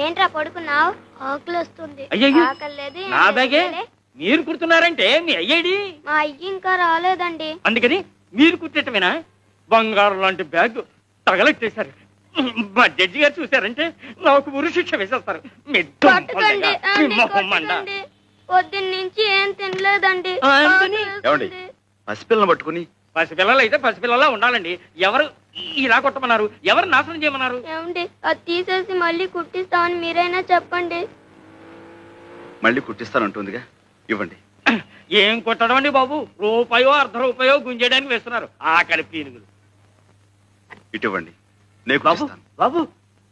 ఏంట్రా పడుకున్నావు? ఆకలి వస్తుంది. నా బ్యాగే మీరు కుడుతున్నారంటే మీ అయ్యేడి? మా అయ్యి ఇంకా రాలేదండి. అందుకని మీరు కుట్టేటమేనా? బంగారం లాంటి బ్యాగ్ తగలెట్టేశారు. మా జడ్జి గారు చూసారంటే నాకు ఉరి శిక్ష వేసేస్తారు. పొద్దున్న నుంచి ఏం తినలేదండి. పసిపిల్లని పట్టుకుని పసిపిల్లలు అయితే పసిపిల్లలా ఉండాలండి. ఎవరు ఇలా కొట్టమన్నారు? ఎవరు నాశనం చేయమన్నారు? ఏమండి అది తీసేసి మళ్ళీ కుట్టిస్తామని మీరైనా చెప్పండి. మళ్ళీ కుట్టిస్తానంటుందిగా, ఇవ్వండి. ఏం కొట్టడం అండి బాబు? రూపాయో అర్ధ రూపాయో గుంజేయడానికి వేస్తున్నారు ఆకలి పీనుగులు. ఇటువంటి బాబు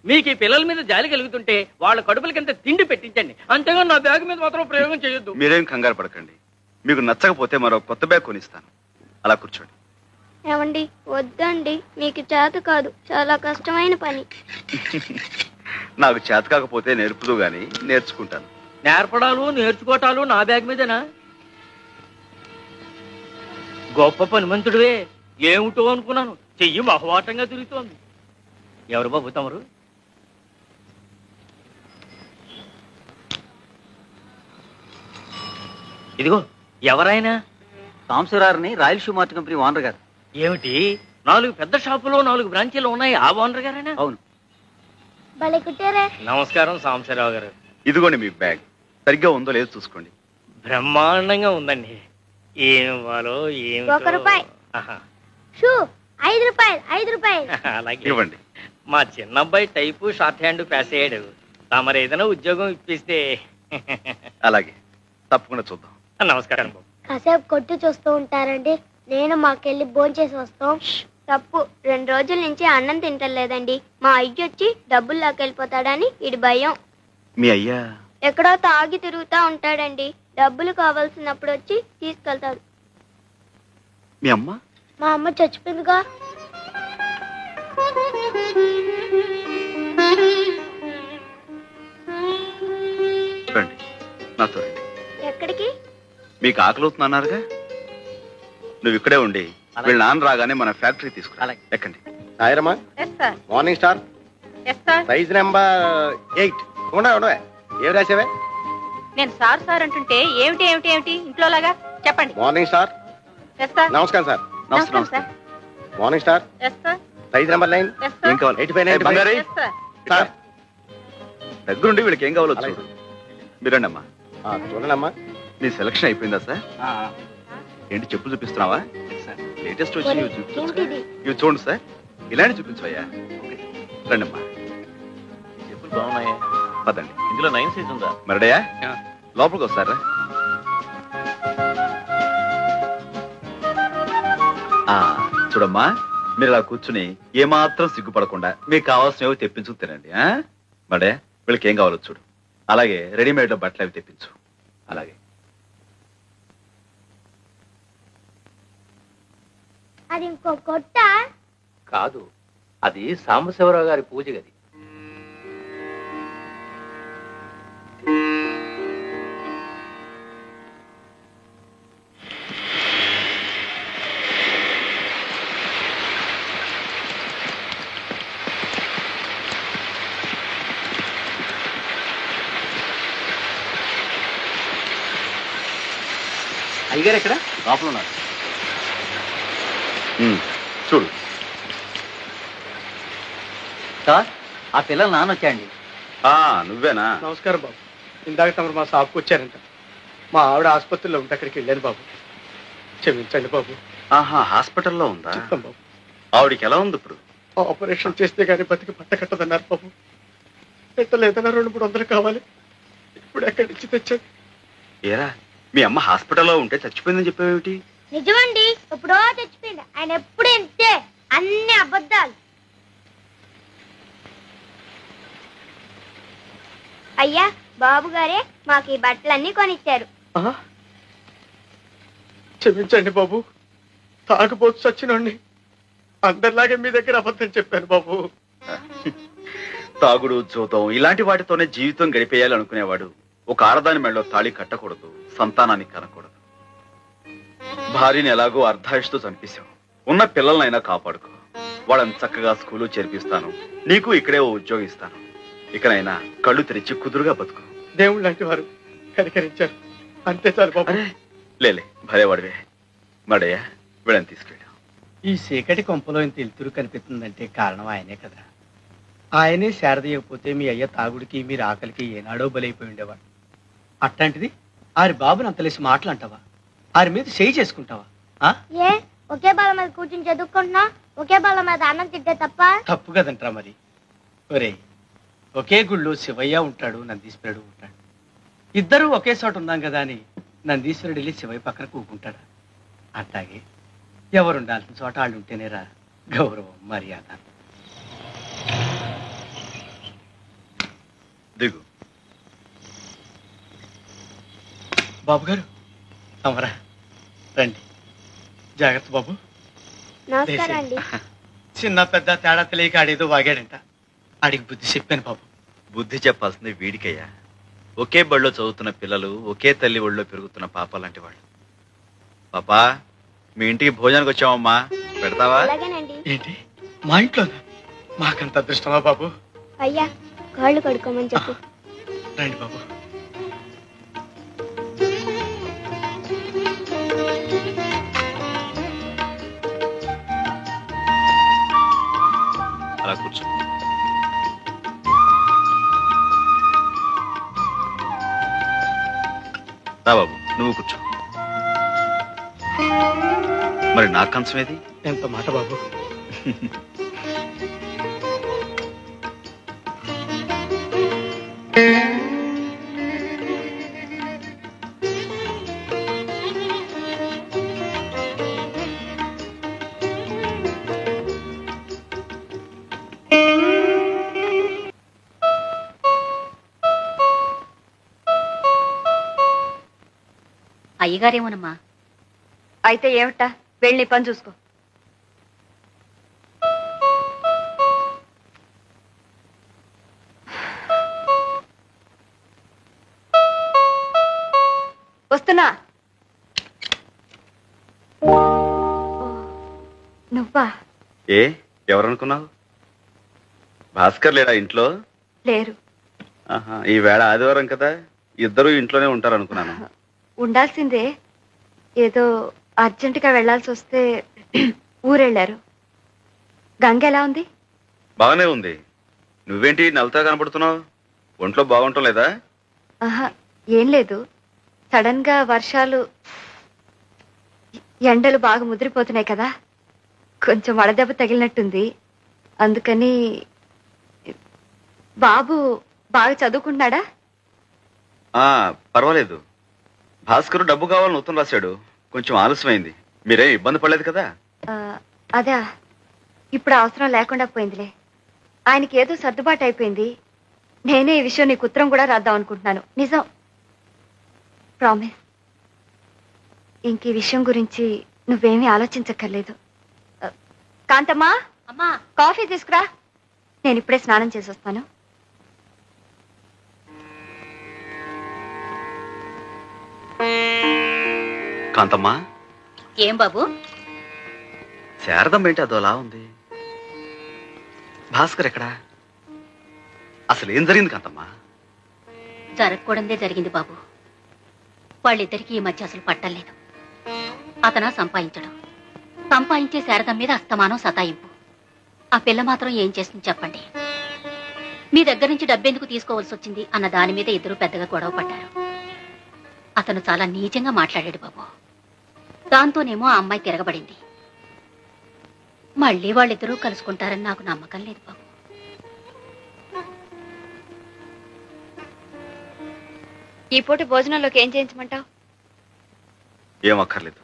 మీకు ఈ పిల్లల మీద జాలి కలుగుతుంటే వాళ్ళ కడుపులకింత తిండి పెట్టించండి, అంతేగా నా బ్యాగ్ మీద మాత్రం ప్రయోగం చేయొద్దు. మీరేం కంగారు పడకండి. మీకు నచ్చకపోతే మరో కొత్త బ్యాగ్ కొనిస్తాను. అలా కూర్చోండి. ఏమండి వద్దండి, మీకు చేత కాదు, చాలా కష్టమైన పని. నాకు చేత కాకపోతే నేర్పుదు గాని నేర్చుకుంటాను. నేర్పడాలు నేర్చుకోవటాలు నా బ్యాగ్ మీదేనా? గొప్ప పనిమంతుడివే. ఏమిటో అనుకున్నాను, చెయ్యి మహవాటంగా తిరుగుతోంది. ఎవరు బాబు తమరు? ఇదిగో ఎవరైనా? సాంబశివరావుని royal shoe mart company owner గారు. ఏమిటి 4 పెద్ద షాపులో 4 బ్రాంచీలు ఉన్నాయి, ఆ ఓనర్ గారేనా? అవును. నమస్కారం సాంబశివరావు గారు. ఇదిగోండి మీ బ్యాగ్. సరిగ్గా ఉందో లేదో చూసుకోండి. బ్రహ్మాండంగా ఉందండి. ఏం ఇవ్వాలో ఏం. 1 రూపాయి. షూ 5 రూపాయలు. 5 రూపాయలు. అలాగే ఇవ్వండి. మా చిన్నబ్బాయి టైపు షార్ట్ హ్యాండ్ పాస్ అయ్యాడు. తమరు ఏదైనా ఉద్యోగం ఇప్పిస్తే. అలాగే, తప్పకుండా చూద్దాం. నమస్కారం బాబు. కాసేపు కొట్టు చూస్తూ ఉంటారండి, నేను మాకెళ్ళి భోంచేసి వస్తాం. తప్పు, 2 రోజుల నుంచి అన్నం తింటలేదండి. మా అయ్య వచ్చి డబ్బులు లాకెళ్ళిపోతాడని ఇడి భయం. మీ అయ్యా ఎక్కడో తాగి తిరుగుతా ఉంటాడండి. డబ్బులు కావాల్సినప్పుడు వచ్చి తీసుకెళ్తాడు. మీ అమ్మ? మా అమ్మ చచ్చిపోయిందిగా. రండి, నాతో రండి. ఎక్కడికి? మీకు ఆకలి అవుతుందన్నారుగా, నువ్వు ఇక్కడే ఉండి వీళ్ళ నాన్న రాగానే మన ఫ్యాక్టరీ తీసుకురా. ఎక్కండి. సాయిరమ్మా, మార్నింగ్ స్టార్ సైజ్ నెంబర్ 8. ఉండవే, ఏం రాసావే? నేను సార్ సార్ అంటుంటే ఏమిటి ఏమిటి ఏమిటి ఇంట్లో లాగా చెప్పండి. Morning star. నమస్కారం సార్. నమస్కారం sir. Morning star size number 9. ఏం కావాలి? 85 దగ్గరుండి వీళ్ళకి ఏం కావాలో చూడు. మీరండి అమ్మా. చూడండమ్మా. నీ సెలక్షన్ అయిపోయిందా సార్? ఏంటి చెప్పులు చూపిస్తున్నావా? లేటెస్ట్ వచ్చి ఇవి చూడండి సార్. ఇలాంటి చూపించవయ్యా. రండి అమ్మా. చెప్పులు బాగున్నాయా? పదండి. ఇందులో 9 సైజ్ ఉందా? మరడయా లోపలికి వస్తారా? చూడమ్మా, మీరు ఇలా కూర్చుని ఏమాత్రం సిగ్గుపడకుండా మీకు కావాల్సినవి తెప్పించు తినండి. మరడయా, వీళ్ళకి ఏం కావాలో చూడు. అలాగే రెడీమేడ్ లో బట్టలు అవి తెప్పించు. అలాగే. అది ఇంకో కొట్ట కాదు, అది సాంబశివరావు గారి పూజ గది. అయ్యగారు ఎక్కడ? లోపల ఉన్నారు. చూడు సార్, ఆ పిల్లలు నాన్న వచ్చాయండి. నువ్వేనా? నమస్కారం బాబు. ఇందాక తమరు మా షాప్కి వచ్చారంట. మా ఆవిడ ఆసుపత్రిలో ఉంటే అక్కడికి వెళ్ళాను బాబు. క్షమించండి బాబు. హాస్పిటల్లో ఉందా? చెప్తాం బాబు. ఆవిడికి ఎలా ఉంది ఇప్పుడు? ఆపరేషన్ చేస్తే గానీ బతికి పట్ట కట్టదన్నారు బాబు. పెట్టలేదన్నా 200-300 కావాలి. ఇప్పుడు ఎక్కడి నుంచి తెచ్చాను? ఏరా, మీ అమ్మ హాస్పిటల్లో ఉంటే చచ్చిపోయిందని చెప్పేవేమిటి? నిజమండి, ఎప్పుడో చచ్చిపోయింది. ఆయన ఎప్పుడు ఇంతే, అన్ని అబద్ధాలు. అయ్యా, బాబు గారే మాకు ఈ బట్టలన్నీ కొనిచ్చారు. క్షమించండి బాబు, తాగుపోతు చచ్చినండి. అందరిలాగే మీ దగ్గర అబద్ధం చెప్పాను బాబు. తాగుడు, జూతం ఇలాంటి వాటితోనే జీవితం గడిపేయాలి అనుకునేవాడు ఒక ఆడదాని మెడలో తాళి కట్టకూడదు, సంతానాన్ని కనకూడదు. భార్యని ఎలాగో అర్ధాయుషుతో చంపేశావు. ఉన్న పిల్లలనైనా కాపాడుకో. వాళ్ళని చక్కగా స్కూలు చేర్పిస్తాను. నీకు ఇక్కడే ఓ ఉద్యోగం ఇస్తాను. ఇకనైనా కళ్ళు తెరిచి కుదురుగా బతుకు. దేవుళ్ళు లాంటి వారు కనికరించారు, అంతే చాలు బాబు. లేలే భలేవాడివే. మడయ్య వీళ్ళని తీసుకెళ్ళాం. ఈ చీకటి కొంపలో ఇంత ఎలుతురు కనిపిస్తుందంటే కారణం ఆయనే కదా. ఆయనే శారదీయకపోతే మీ అయ్య తాగుడికి మీరు ఆకలికి ఏనాడో బలైపోయి ఉండేవాడు. అట్లాంటిది ఆరి బాబుని అంతలేసి మాటలు అంటావా? ఆరి మీద చేయి చేసుకుంటావా? ఏ ఒకే బాల మీద కూర్చుని చదువుకుంటున్నా, ఒకే బాల మీద అన్నం తింటే తప్ప? తప్పు కదంటరా మరి. ఒరే, ఒకే గుళ్ళో శివయ్య ఉంటాడు, నందీశ్వరుడు ఉంటాడు. ఇద్దరూ ఒకే చోట ఉన్నాం కదా అని నందీశ్వరుడు వెళ్ళి శివయ్య పక్కన కూకుంటాడా? అట్లాగే ఎవరు ఉండాల్సిన చోట వాళ్ళు ఉంటేనేరా గౌరవం, మర్యాద. దిగు. బాబు గారు అమరా రండి. జాగ్రత్త బాబు. నమస్కారం అండి. చిన్న పెద్ద తేడా తెలియక ఆడేదో వాగాడంట. ఆడికి బుద్ధి చెప్పాను బాబు. బుద్ధి చెప్పాల్సింది వీడికయ్యా. ఒకే బడిలో చదువుతున్న పిల్లలు, ఒకే తల్లి ఒళ్ళో పెరుగుతున్న పాప లాంటి వాళ్ళు. పాపా, మీ ఇంటికి భోజనానికి వచ్చామమ్మా, పెడతావా? అలాగేనండి. ఏంటి మా ఇంట్లోనా? మాకంత అదృష్టమా బాబు? అయ్యా కాళ్ళు కడుక్కోమని చెప్పు. రండి బాబు. అలా కూర్చో. రా బాబు, నువ్వు కూర్చో. మరి నా కంచం ఏది? ఎంత మాట బాబు. అయ్యగారేమోనమ్మా. అయితే ఏమిటా, వెళ్ళి పని చూసుకో. వస్తున్నా. నువ్వా? ఏ ఎవరనుకున్నావు? భాస్కర్ లేడా ఇంట్లో? లేరు. ఆహా, ఈ వేళ ఆదివారం కదా, ఇద్దరు ఇంట్లోనే ఉంటారు అనుకున్నాను. ఉండాల్సిందే, ఏదో అర్జెంటుగా వెళ్లాల్సి వస్తే ఊరెళ్ళారు. గంగ ఎలా ఉంది? బాగానే ఉంది. నువ్వేంటి నవ్వుతా కనపడుతున్నావు? ఒంట్లో బాగుంటం లేదా? ఆహా, ఏం లేదు. సడన్ గా వర్షాలు, ఎండలు బాగా ముదిరిపోతున్నాయి కదా, కొంచెం వడదెబ్బ తగిలినట్టుంది. అందుకని. బాబు బాగా చదువుకుంటున్నాడా? పర్వాలేదు. భాస్కర్ డబ్బు కావాలని ఉత్తరం రాశాడు, కొంచెం ఆలస్యమైంది. మీరేం ఇబ్బంది పడలేదు కదా? అదా, ఇప్పుడు అవసరం లేకుండా పోయిందిలే. ఆయనకి ఏదో సర్దుబాటు అయిపోయింది. నేనే ఈ విషయం నీకు ఉత్తరం కూడా రాద్దాం అనుకుంటున్నాను. నిజం, ప్రామిస్. ఇంక ఈ విషయం గురించి నువ్వేమీ ఆలోచించక్కర్లేదు. కాంతమ్మా, అమ్మా, కాఫీ తీసుకురా. నేను ఇప్పుడే స్నానం చేసి వస్తాను. కాంతమ్మా. ఏం బాబు? శారదం ఏంటి అదోలా ఉంది? భాస్కర్ ఎక్కడా? అసలు ఏం జరిగింది కాంతమ్మా? జరగకూడదే జరిగింది బాబు. వాళ్ళిద్దరికీ ఈ మధ్య అసలు పట్టలేదు. అతను సంపాదించడం, సంపాదించే శారదం మీద అస్తమానం సతాయింపు. ఆ పిల్ల మాత్రం ఏం చేస్తుంది చెప్పండి? మీ దగ్గర నుంచి డబ్బెందుకు తీసుకోవాల్సి వచ్చింది అన్న దాని మీద ఇద్దరు పెద్దగా గొడవ పడ్డారు. అతను చాలా నీచంగా మాట్లాడాడు బాబు. దాంతోనేమో ఆ అమ్మాయి తిరగబడింది. మళ్ళీ వాళ్ళిద్దరూ కలుసుకుంటారని నాకు నమ్మకం లేదు బాబు. ఈ పూట భోజనంలోకి ఏం చేయించమంటావు? ఏం అక్కర్లేదు.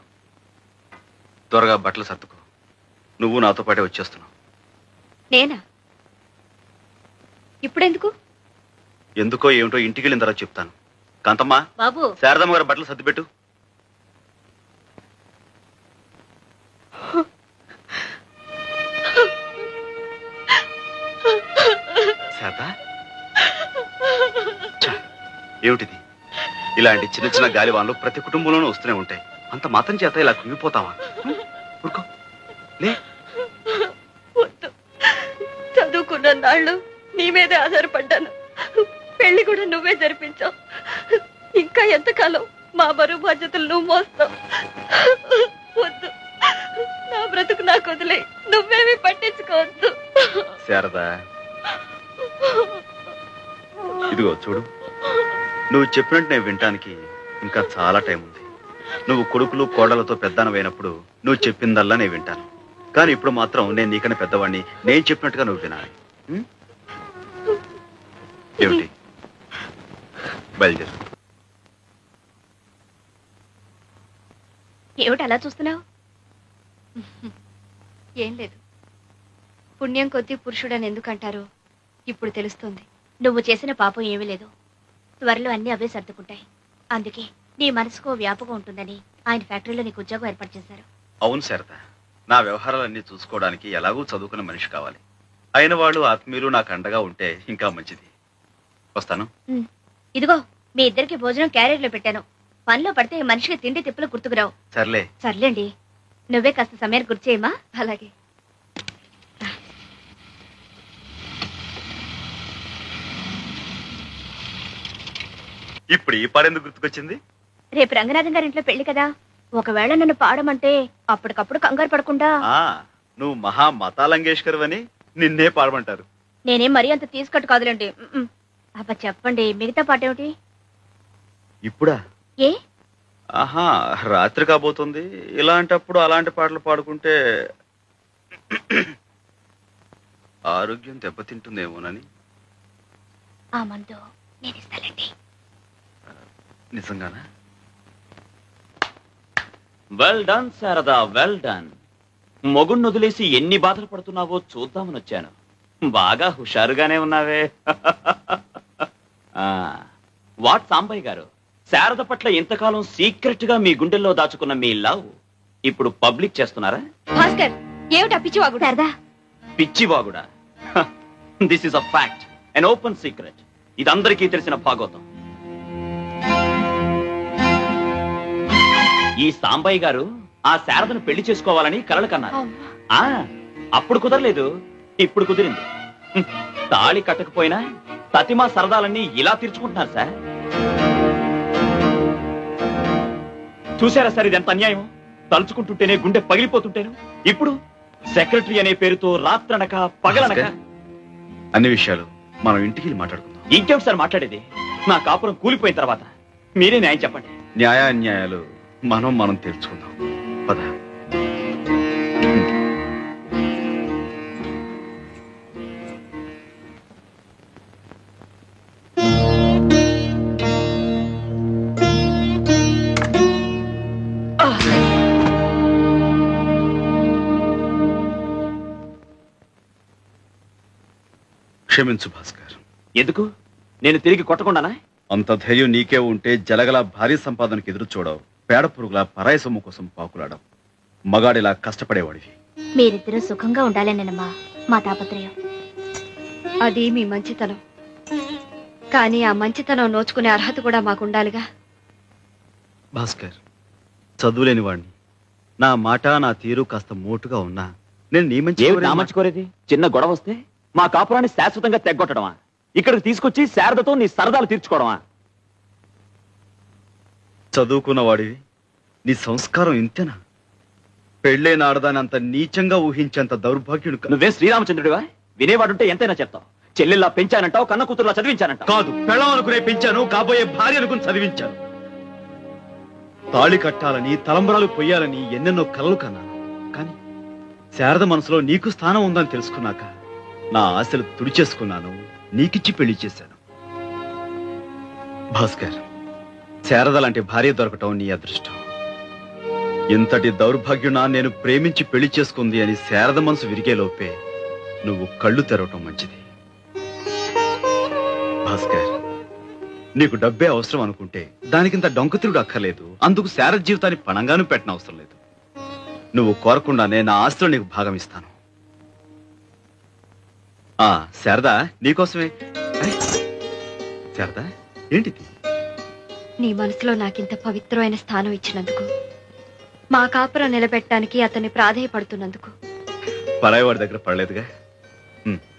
త్వరగా బట్టలు సర్దుకో. నువ్వు నాతో పాటే వచ్చేస్తున్నావు. నేనా? ఇప్పుడెందుకు? ఎందుకో ఏమిటో ఇంటికి వెళ్ళిన తర్వాత చెప్తాను. కాంతమ్మా, బాబు, శారదమ్మ గారు బట్టలు సర్దిపెట్టు. శారదా, ఏమిటిది? ఇలాంటి చిన్న చిన్న గాలివాన్లు ప్రతి కుటుంబంలోనూ వస్తూనే ఉంటాయి. అంత మాత్రం చేత ఇలా కుంగిపోతావా? ఊరుకో, లే. చదువుకున్న నాళ్ళు నీ మీదే ఆధారపడ్డాను. పెళ్లి కూడా నువ్వే జరిపించావు. ఇంకా ఎంతకాలం మా బరువు బాధ్యతలు నువ్వు మోస్తావు? వద్దు, నా బ్రతుకు నాకు వదిలే, నువ్వేమీ పట్టించుకోవద్దు. శారదా, ఇదిగో చూడు, నువ్వు చెప్పినట్టు నేను వినటానికి ఇంకా చాలా టైం ఉంది. నువ్వు కొడుకులు కోడలతో పెద్దనమైనప్పుడు నువ్వు చెప్పిందల్లా నేను వింటాను. కానీ ఇప్పుడు మాత్రం నేను నీకన్నా పెద్దవాడిని, నేను చెప్పినట్టుగా నువ్వు వినాలి. ఏమిటి? బయలుదేరు. ఏమిటి అలా చూస్తున్నావు? ఏం లేదు. పుణ్యం కొద్దీ పురుషుడని ఎందుకంటారో ఇప్పుడు తెలుస్తుంది. నువ్వు చేసిన పాపం ఏమీ లేదు. త్వరలో అన్ని అవే సర్దుకుంటాయి. అందుకే నీ మనసుకో వ్యాపకం ఉంటుందని ఆయన ఫ్యాక్టరీలో నీకు ఉద్యోగం ఏర్పాటు చేశారు. అవును శారద, నా వ్యవహారాలన్నీ చూసుకోవడానికి ఎలాగూ చదువుకున్న మనిషి కావాలి. అయిన వాళ్ళు ఆత్మీయులు నాకు అండగా ఉంటే ఇంకా మంచిది. వస్తాను. ఇదిగో మీ ఇద్దరికి భోజనం క్యారియర్లో పెట్టాను. పనిలో పడితే మనిషికి తిండి తిప్పులు గుర్తుకురావు. సర్లే. సర్లేండి, నువ్వే కాస్త సమయాన్ని గుర్తు చేయమా? అలాగే. ఇప్పుడు ఈ పాడెందుకు గుర్తుకొచ్చింది? రేపు రంగనాథం గారి ఇంట్లో పెళ్లి కదా, ఒకవేళ నన్ను పాడమంటే అప్పటికప్పుడు కంగారు పడకుండా. నువ్వు మహా మతాలంగేష్కర్ అని నిన్నే పాడమంటారు. నేనేం మరీ అంత తీసుకట్టు కాదులేండి. అబ్బా చెప్పండి, మిగతా పాట ఏమిటి? ఇప్పుడా? ఏ? ఆహా, రాత్రి కాబోతుంది. ఇలాంటప్పుడు అలాంటి పాటలు పాడుకుంటే ఆరోగ్యం దెబ్బతింటుందేమోనని. ఆ మందు నేను ఇస్తానండి. నిజంగానా? Well done Sharada, well done. మొగుణ్ణి వదిలేసి ఎన్ని బాధలు పడుతున్నావో చూద్దామని వచ్చాను. బాగా హుషారుగానే ఉన్నావే. వాట్ సాంబయ్య గారు, శారద పట్ల ఇంతకాలం సీక్రెట్ గా మీ గుండెల్లో దాచుకున్న మీ లవ్ ఇప్పుడు పబ్లిక్ చేస్తున్నారా? భాస్కర్, ఏమిటా పిచ్చివాగుడు? శారదా, పిచ్చివాగుడా? This is a fact, an open secret. ఇది అందరికీ తెలిసిన భాగవతం. ఈ సాంబయ్య గారు ఆ శారదను పెళ్లి చేసుకోవాలని కలలు కన్నారు. అప్పుడు కుదరలేదు, ఇప్పుడు కుదిరింది. తాళి కట్టకపోయినా తతిమా సరదాలన్నీ ఇలా తీర్చుకుంటున్నారు సార్. చూసారా సార్, ఇది ఎంత అన్యాయం. తలుచుకుంటుంటేనే గుండె పగిలిపోతుంటేను ఇప్పుడు సెక్రటరీ అనే పేరుతో రాత్రనక పగలనక. అన్ని విషయాలు మనం ఇంటికి మాట్లాడుకుందాం. ఇంకేం సార్ మాట్లాడేది? నా కాపురం కూలిపోయిన తర్వాత మీరే న్యాయం చెప్పండి. న్యాయాన్యాయాలు మనం తెలుసుకుందాం. పద. క్షమించు భాస్కర్. ఎందుకు? నేను తిరిగి కొట్టకుండానా? అంత ధైర్యం నీకే ఉంటే జలగల భారీ సంపాదనకు ఎదురు చూడవు, పేడ పురుగుల పరాయి సొమ్ము కోసం పాకులాడవు. మగాడిలా కష్టపడేవాడివి. మీరిద్దరూ సుఖంగా ఉండాలనేనమ్మా మా తాపత్రయం. అది మీ మంచితనం, కానీ ఆ మంచితనం నోచుకునే అర్హత కూడా మాకుండాలిగా. భాస్కర్, చదువులేని వాడిని. నా మాట నా తీరు కాస్త మోటుగా ఉన్నా నేను నీ మంచి కోరేది. చిన్న గొడవ వస్తే మా కాపురాన్ని శాశ్వతంగా తెగ్గొట్టడమా? ఇక్కడికి తీసుకొచ్చి శారదతో నీ సరదాలు తీర్చుకోవడమా? చదువుకున్న వాడివి, నీ సంస్కారం ఇంతేనా? పెళ్ళైన ఆడదాని అంత నీచంగా ఊహించేంత దౌర్భాగ్యుడు. నువ్వే శ్రీరామచంద్రుడివా? వినేవాడుంటే ఎంతైనా చెప్తావు. చెల్లెల్లా పెంచానంటావు, కన్న కూతురులా చదివించానంటావు. కాదు, పెళ్ళం అనుకునే పెంచాను, కాబోయే భార్య అనుకుని చదివించాను. తాళి కట్టాలని, తలంబరాలు పొయ్యాలని ఎన్నెన్నో కలలు కన్నాను. కానీ శారద మనసులో నీకు స్థానం ఉందని తెలుసుకున్నాక నా ఆశలు తుడిచేసుకున్నాను, నీకిచ్చి పెళ్లి చేశాను. భాస్కర్, శారద లాంటి భార్య దొరకటం నీ అదృష్టం. ఇంతటి దౌర్భాగ్యునా నేను ప్రేమించి పెళ్లి చేసుకుంది అని శారద మనసు విరిగే లోపే నువ్వు కళ్ళు తెరవటం మంచిది. భాస్కర్, నీకు డబ్బే అవసరం అనుకుంటే దానికింత డొంకతిరుడు అక్కర్లేదు. అందుకు శారద జీవితాన్ని పణంగాను పెట్టిన అవసరం లేదు. నువ్వు కోరకుండానే నా ఆస్తిలో నీకు భాగం ఇస్తాను. శారదా, నీకోసమే. శారదా, ఏంటిది? నీ మనసులో నాకింత పవిత్రమైన స్థానం ఇచ్చినందుకు, మా కాపురం నిలబెట్టడానికి అతన్ని ప్రాధేయపడుతున్నందుకు. పరాయి వాడి దగ్గర పడలేదుగా.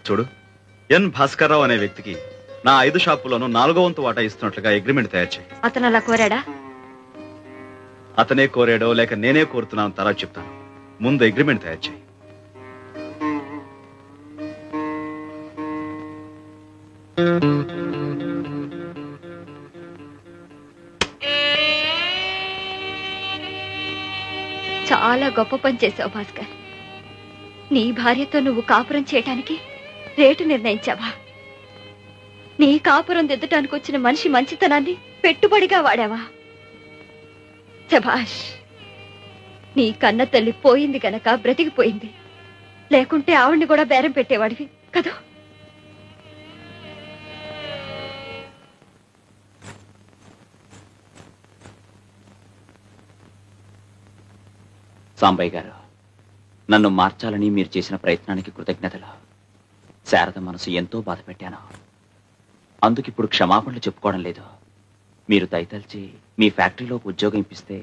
చూడు, ఎన్ భాస్కర్రావు అనే వ్యక్తికి నా 5 షాపులను 4వ వంతు వాటా ఇస్తున్నట్లుగా అగ్రిమెంట్ తయారు చేయి. అతను అలా కోరాడా? అతనే కోరాడో లేక నేనే కోరుతున్నాను తర్వాత చెప్తాను. ముందు అగ్రిమెంట్ తయారు చేయి. చాలా గొప్ప పని చేసావు భాస్కర్. నీ భార్యతో నువ్వు కాపురం చేయటానికి రేటు నిర్ణయించావా? నీ కాపురం దిద్దటానికి వచ్చిన మనిషి మంచితనాన్ని పెట్టుబడిగా వాడావా? శభాష్. నీ కన్న తల్లి పోయింది గనక బ్రతికిపోయింది, లేకుంటే ఆవిడ్ని కూడా బేరం పెట్టేవాడివి కదా. సాంబయ్య గారు, నన్ను మార్చాలని మీరు చేసిన ప్రయత్నానికి కృతజ్ఞతలు. శారద మనసు ఎంతో బాధ పెట్టాను. అందుకిప్పుడు క్షమాపణలు చెప్పుకోవడం లేదు. మీరు దయతలిచి మీ ఫ్యాక్టరీలోకి ఉద్యోగం ఇప్పిస్తే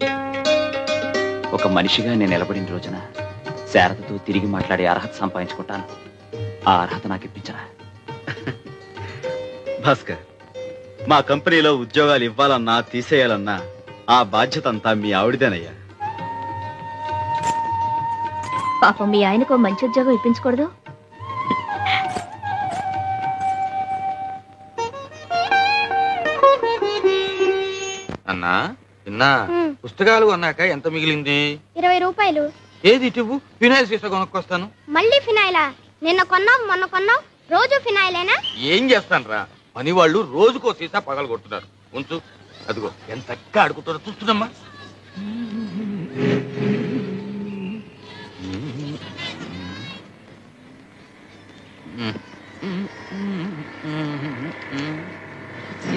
ఒక మనిషిగా నేను నిలబడిన రోజున శారదతో తిరిగి మాట్లాడే అర్హత సంపాదించుకుంటాను. ఆ అర్హత నాకు ఇప్పించరా? భాస్కర్, మా కంపెనీలో ఉద్యోగాలు ఇవ్వాలన్నా తీసేయాలన్నా ఆ బాధ్యత అంతా మీ ఆవిడదేనయ్యా. పాపం మీ ఆయనకు మంచి ఉద్యోగం ఇప్పించకూడదు? అన్నా విన్నా, పుస్తకాలు అన్నాక ఎంత మిగిలింది? 20 రూపాయలు. ఏది ఇటు ఫినాయిల్ సీసా కొనుక్కొస్తాను. మళ్ళీ ఫినాయిలా? నిన్న కొన్నాం, మొన్న కొన్నాం, రోజు ఫినాయిలేనా? ఏం చేస్తాను రా, పని వాళ్ళు రోజుకో సీసా పగలు కొడుతున్నారు. ఉంచు, అదిగో ఎంత చక్కగా ఆడుకుంటారో చూస్తున్నామ్మా.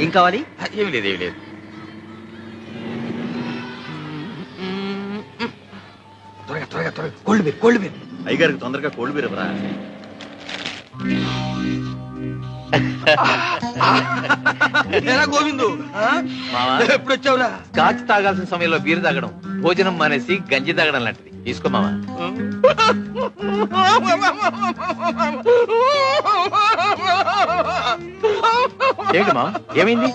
ఏం కావాలి? ఏమి లేదు, ఏమి లేదు. త్వరగా త్వరగా త్వరగా కోల్డ్ బీర్. అయ్యగారికి తొందరగా కోల్డ్ బీర్ ఇవ్వరా. గోవిందు ఎప్పుడు వచ్చావురా? స్కాచ్ తాగాల్సిన సమయంలో బీరు తాగడం, భోజనం మానేసి గంజి తాగడం లాంటిది. తీసుకో మామా. ఏంటమ్మా, ఏమైంది?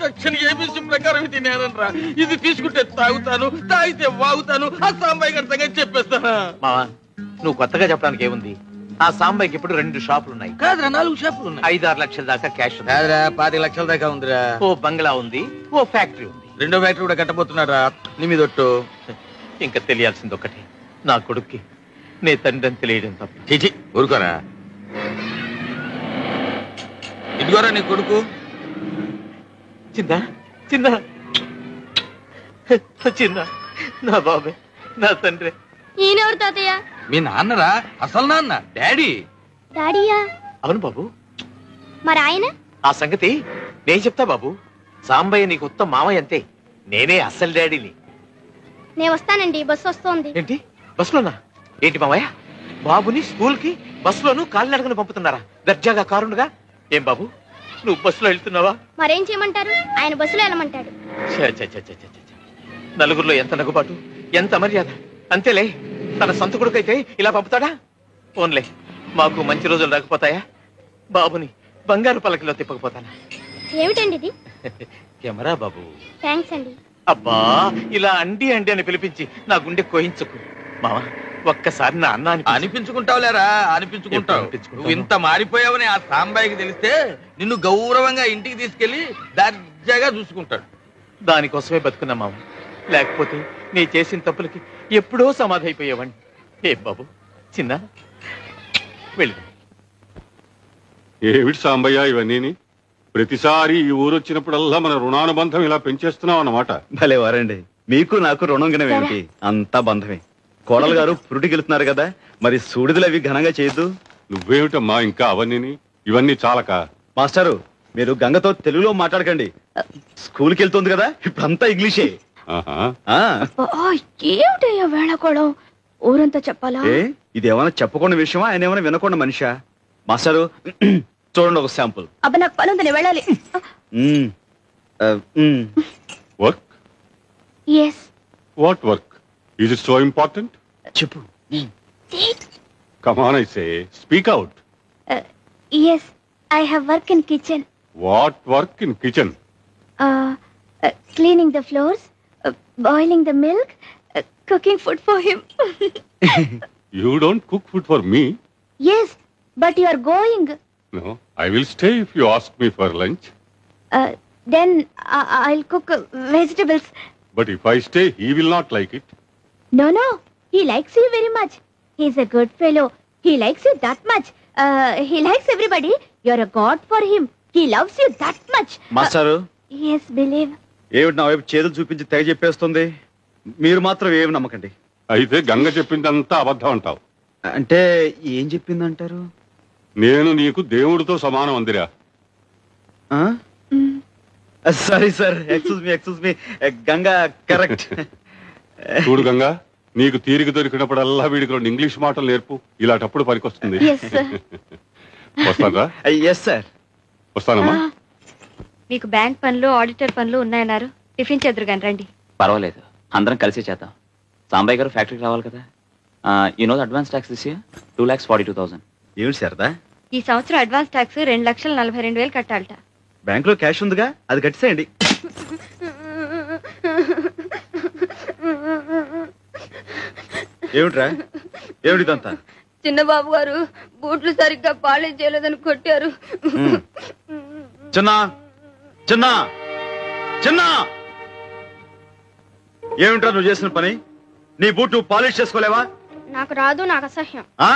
సెక్షన్ ఏబిసి ప్రకారం తినేనరా. ఇది తీసుకుంటే తాగుతాను, తాగితే వాగుతాను. ఆ సాంబాయి గారి సంగతి చెప్పేస్తానా? మామా, నువ్వు కొత్తగా చెప్పడానికి ఏముంది? ఆ సాంబాయికి ఇప్పుడు 2 షాపులు ఉన్నాయి. కాదురా, 4 షాపులు ఉన్నాయి. 5-6 లక్షల దాకా క్యాష్ ఉంది. కాదురా, 25 లక్షల దాకా ఉందిరా. ఓ బంగ్లా ఉంది, ఓ ఫ్యాక్టరీ ఉంది. 2వ ఫ్యాక్టరీ కూడా కట్టబోతున్నారా? నీ మీద ఒట్టు. ఇంకా తెలియాల్సింది ఒకటి, నా కొడుక్కి నే తండ్రి అని తెలియడం తప్ప. చిచి ఊరుకోరా. ఇదిగోరా నీ కొడుకు. చిన్న చిన్న చిన్న, నా బాబే, నా తండ్రి. ఈయనెవరు తాతయ్య? మీ నాన్నరా, అసలు నాన్న, డాడీ. డాడీయా? అవును బాబు. మరి ఆయన? ఆ సంగతి నేను చెప్తా బాబు. సాంబయ్య నీకు ఉత్తమ మామయ్య అంతే, నేనే అసలు డాడీని. నేను వస్తానండి, బస్సు వస్తోంది. ఏంటి, బస్సులోనా? ఏంటి మామయ్య, బాబుని స్కూల్ కి బస్సులోను కాలినడకను పంపుతున్నారా? దర్జాగా కారుండగా. ఏం బాబు, నువ్వు బస్సులో వెళ్తున్నావా? మరేం చేయమంటారు, ఆయన బస్సులో వెళ్ళమంటాడు. నలుగురిలో ఎంత నగుబాటు, ఎంత మర్యాద. అంతేలే, తన సొంత కొడుకైతే ఇలా పంపుతాడా? ఫోన్లే, మాకు మంచి రోజులు రాకపోతాయా? బాబుని బంగారు పలకలో తిప్పకపోతానా? ఏమిటండి ఇది? కెమెరా బాబు. థ్యాంక్స్ అండి. అబ్బా, ఇలా అండి అండి అని పిలిపించి నా గుండె కోయించుకు. మావా, ఒక్కసారి నా అన్న అనిపించుకుంటావులేరా, అనిపించుకుంటావు. నువ్వు ఇంత మారిపోయావని ఆ సాంబాయికి తెలిస్తే నిన్ను గౌరవంగా ఇంటికి తీసుకెళ్లి దర్జాగా చూసుకుంటాడు. దానికోసమే బతుకున్నా మామ, లేకపోతే నీ చేసిన తప్పులకి ఎప్పుడో సమాధి అయిపోయేవాడిని. ఏ బాబు, చిన్న వెళ్ళి. ఏమిటి సాంబయ్య ఇవన్నీ? ప్రతిసారి ఈ ఊరు వచ్చినప్పుడల్లా మన రుణానుబంధం ఇలా పెంచేస్తున్నావు అన్నమాట. భలే వారండి, మీకు నాకు రుణం గినవేమిటి, అంతా బంధమే. కోడలు గారు పురుటికి వెళ్తున్నారు కదా, మరి సూడిదలు అవి ఘనంగా చేయొద్దు. నువ్వేమిటమ్మా ఇంకా అవన్నీ? ఇవన్నీ చాలక. మాస్టారు, మీరు గంగతో తెలుగులో మాట్లాడకండి. స్కూల్కి వెళ్తుంది కదా, ఇప్పుడంతా ఇంగ్లీషే. ఏమిటయ్యా వేళకోళం, ఊరంతా చెప్పాలా? ఇది ఏమైనా చెప్పకుండా విషయమా, ఆయన ఏమైనా వినకుండా మనిషా? మాస్టారు చూడండి ఒక శాంపుల్. అబ్బా, నాకు పని ఉందని వెళ్ళాలి. Work? Yes. What work? Is it so important? చెప్పు. Come on, I say, speak out. Yes, I have work in kitchen. What work in kitchen? Cleaning the floors, boiling the milk, cooking food for him. You don't cook food for me. Yes, but you are going. No, I will stay if you ask me for lunch. Then I'll cook vegetables. But if I stay he will not like it. No, no, he likes you very much. He's a good fellow. He likes you that much. He likes everybody. You're a god for him. He loves you that much. మాస్టారు, Yes, believe. ఏమిటి నా వైపు చేతులు చూపించి తెగ చెప్పేస్తుంది? మీరు మాత్రం ఏమి నమ్మకండి. అయితే గంగ చెప్పిందంతా అబద్ధం అంటావు. అంటే ఏం చెప్పిందంటారు? నేను నీకు దేవుడితో సమానం అందిరా. Sorry sir, excuse me. Ganga correct. చూడు గంగా, నీకు తీరిక దొరికినప్పుడల్లా వీడికి 2 ఇంగ్లీష్ మాటలు నేర్పు. ఇలాంటప్పుడు పనికొస్తుంది. వస్తానరా? Yes sir. వస్తానమ్మా. మీకు బ్యాంక్ పనులు, ఆడిటర్ పనులు ఉన్నాయన్నారు. టిఫిన్ చెదురు కానీ రండి. పర్వాలేదు, అందరం కలిసి చేద్దాం. సాంబయ్య గారు ఫ్యాక్టరీకి రావాలి కదా. You know advance tax this year 2,42,000. ఏమిటి శారదా? ఈ సంవత్సరం అడ్వాన్స్ ట్యాక్స్ 2,42,000 కట్టాలట. బ్యాంక్ లో క్యాష్ ఉందిగా, అది కట్టేసేయండి. ఏమిట్రా, ఏమిటిదంతా? చిన్నబాబు గారు బూట్లు సరిగ్గా పాలిష్ చేయలేదని కొట్టారు. చిన్న చిన్న చిన్న, ఏమిట్రా నువ్వు చేసిన పని? నీ బూట్ నువ్వు పాలిష్ చేసుకోలేవా? నాకు రాదు, నాకు అసహ్యం. ఆ?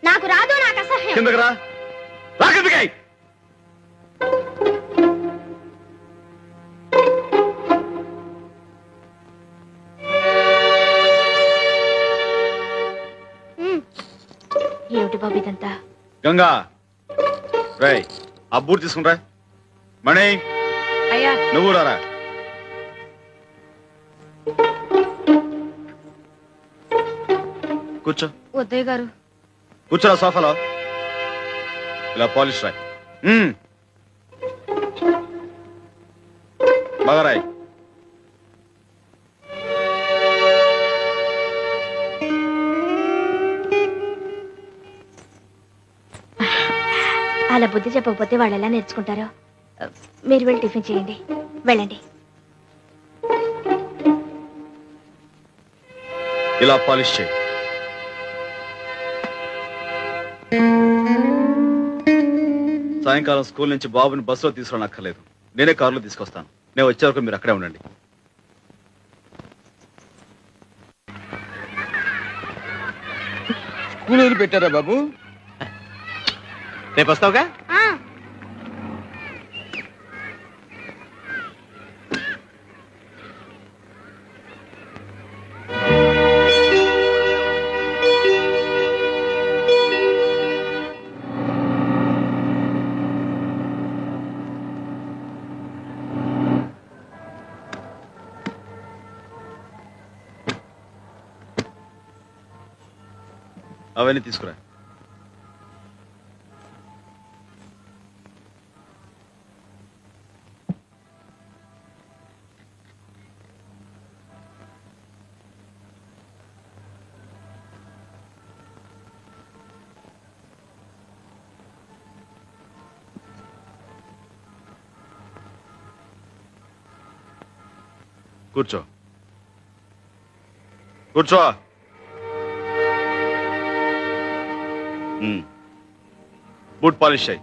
నాకు రాదు, నాకు అసహ్యం. కిందకి రా. రా కిందకి. ఏమిటి బాబు ఇదంతా? గంగా, రై ఆ బూట్ తీసుకుంటా. మణి, అయ్యా నువ్వు రారా. కూర్చో. వద్దయ్య గారు. కూర్చోరా సోఫాలో. ఇలా పాలిష్ రాయ్. బాగా రాయ్. అలా బుద్ధి చెప్పకపోతే వాళ్ళు ఎలా నేర్చుకుంటారో. మీరు వెళ్ళి టిఫిన్ చేయండి, వెళ్ళండి. ఇలా పాలిష్ చేయి. సాయంకాలం స్కూల్ నుంచి బాబుని బస్సులో తీసుకురానక్కర్లేదు, నేనే కారులో తీసుకొస్తాను. నేను వచ్చే వరకు మీరు అక్కడే ఉండండి. స్కూల్ వదిలి పెట్టారా బాబు? రేపు వస్తావుగా? అవన్నీ తీసుకురా. కూర్చో కూర్చో. బూట్ పాలిష్ అయ్యి.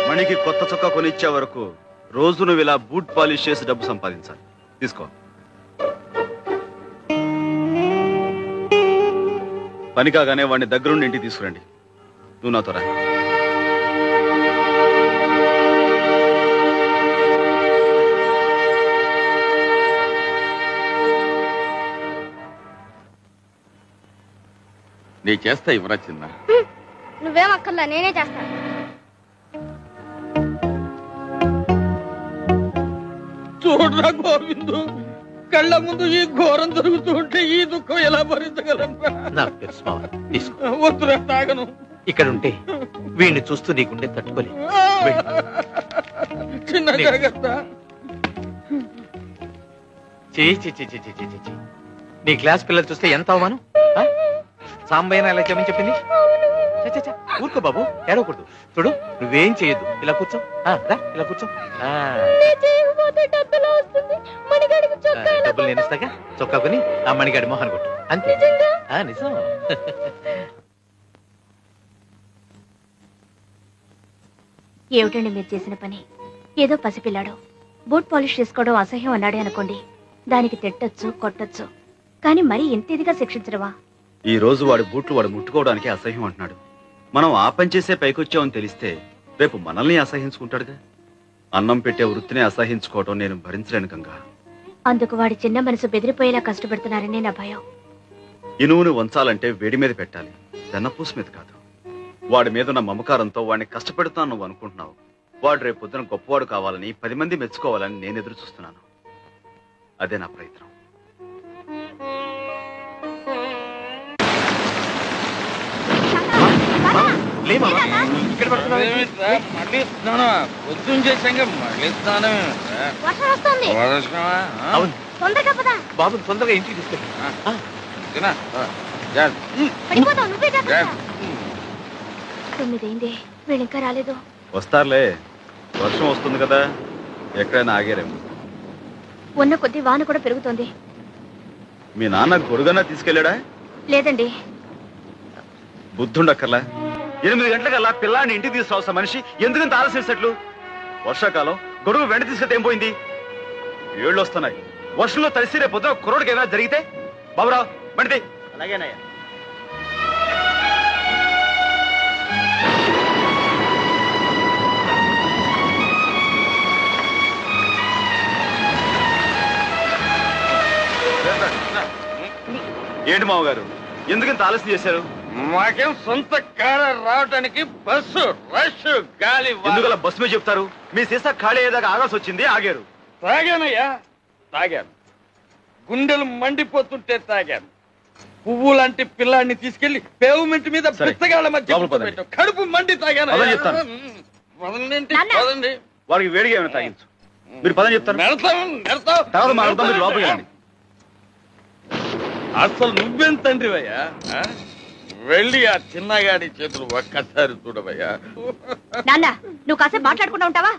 మణికి కొత్త చొక్కా కొనిచ్చే వరకు రోజు నువ్వు ఇలా బూట్ పాలిష్ చేసి డబ్బు సంపాదించాలి. తీసుకో. పని కాగానే వాడిని దగ్గరుండి ఇంటికి తీసుకురండి. నువ్వు నాతో రా. నీ చేస్తా ఇవ్వరా చిన్న. నువ్వేం అక్కర్లా, నేనే చేస్తాను. చూడరా గోవిందు, కళ్ళ ముందు ఈ ఘోరం జరుగుతూ ఉంటే ఈ దుఃఖం ఎలా భరించగలరా? నాకు తెలుసు మావ, తీసుకో. వద్దురా, తాగను. ఇక్కడ ఉంటే వీడిని చూస్తూ నీకుండే తట్టుకోలే. చిన్న జాగ్రత్త. నీ క్లాస్ పిల్లలు చూస్తే ఎంత అవమానం. సాంబయ్యన ఎలా చెప్పని చెప్పింది. ఊరుకో బాబు, ఏడవకూడదు. చూడు, నువ్వేం చేయొద్దు. ఇలా కూర్చో, ఇలా కూర్చో. డబ్బులు నేను ఇస్తాగా, చొక్కా కొని ఆ మణిగాడి మొహన్ కొట్టు, అంతే. నిజం. ఏమిటండి మీరు చేసిన పని? ఏదో పసిపిల్లాడు బూట్ పాలిష్ చేసుకోవడం అసహ్యం అన్నాడే అనుకోండి, దానికి తిట్టొచ్చు, కొట్టొచ్చు, కానీ మరీ ఇంత ఇదిగా శిక్షించడవా? ఈ రోజు వాడి బూట్లు వాడు ముట్టుకోవడానికి అసహ్యం అంటున్నాడు. మనం ఆ పని చేసే పైకొచ్చామని తెలిస్తే రేపు మనల్ని అసహించుకుంటాడుగా. అన్నం పెట్టే వృత్తిని అసహించుకోవటం నేను భరించలేను గంగా. అందుకు వాడి చిన్న మనసు బెదిరిపోయేలా కష్టపెడుతున్నారని నా భయం. ఇనువుని వంచాలంటే వేడి మీద పెట్టాలి, వెన్నపూసు మీద కాదు. వాడి మీద ఉన్న మమకారంతో వాడిని కష్టపెడుతాను నువ్వు అనుకుంటున్నావు. వాడు రేపు పొద్దున గొప్పవాడు కావాలని, 10 మంది మెచ్చుకోవాలని నేను ఎదురు చూస్తున్నాను. అదే నా ప్రయత్నం. మళ్ళీ స్నానం పొద్దున్న చేశాక మళ్ళీ స్నానం. బాబు తొందరగా ఇంటికి తీసుకెళ్ళి. తొమ్మిదైంది, వీళ్ళు ఇంకా రాలేదు. వస్తారులే, వర్షం వస్తుంది కదా, ఎక్కడైనా ఆగారేమో. ఉన్న కొద్ది వాన కూడా పెరుగుతోంది. మీ నాన్న గొడుగన్నా తీసుకెళ్ళాడా? లేదండి. బుద్ధుండక్కర్లా. 8 గంటలకల్లా పిల్లాన్ని ఇంటికి తీసుకురావలసిన మనిషి ఎందుకంత ఆలస్యం? వర్షాకాలం గొడుగు వెంట తీసుకెళ్తే ఏం పోయింది? ఏళ్ళు వస్తున్నాయి, వర్షంలో తడిసి రేపు పొద్దున కుర్రోడికి ఏమైనా జరిగితే? బాబురావు బండి. అలాగేనయ్యా. ఏంటి మామగారు, ఎందుకంత ఆలస్యం చేశారు? మాకేం సొంత కారు రావడానికి బస్సు రష్ గాలి. ఎందుకలా బస్సు మీద చెప్తారు? మీ సీసా ఖాళీ అయ్యేదాకా ఆగాల్సి వచ్చింది, ఆగారు. తాగానయ్యా, తాగాను. గుండెలు మండిపోతుంటే తాగాను. పువ్వు లాంటి పిల్లాన్ని తీసుకెళ్లి పేవ్మెంట్ మీద పుస్తకాల మధ్య కడుపు మండి తాగాను. వాడికి వేడిగా ఏమైనా తాగించు. మీరు పదని చెప్తారు, లోపలికి వెళ్ళండి. అసలు నువ్వేం తండ్రివయ్యా? వెళ్ళి ఆ చిన్నగాడి చేతులు ఒక్కసారి చూడవయ్యా. నాన్న, నువ్వు కాసేపు మాట్లాడుకుంటా ఉంటావా?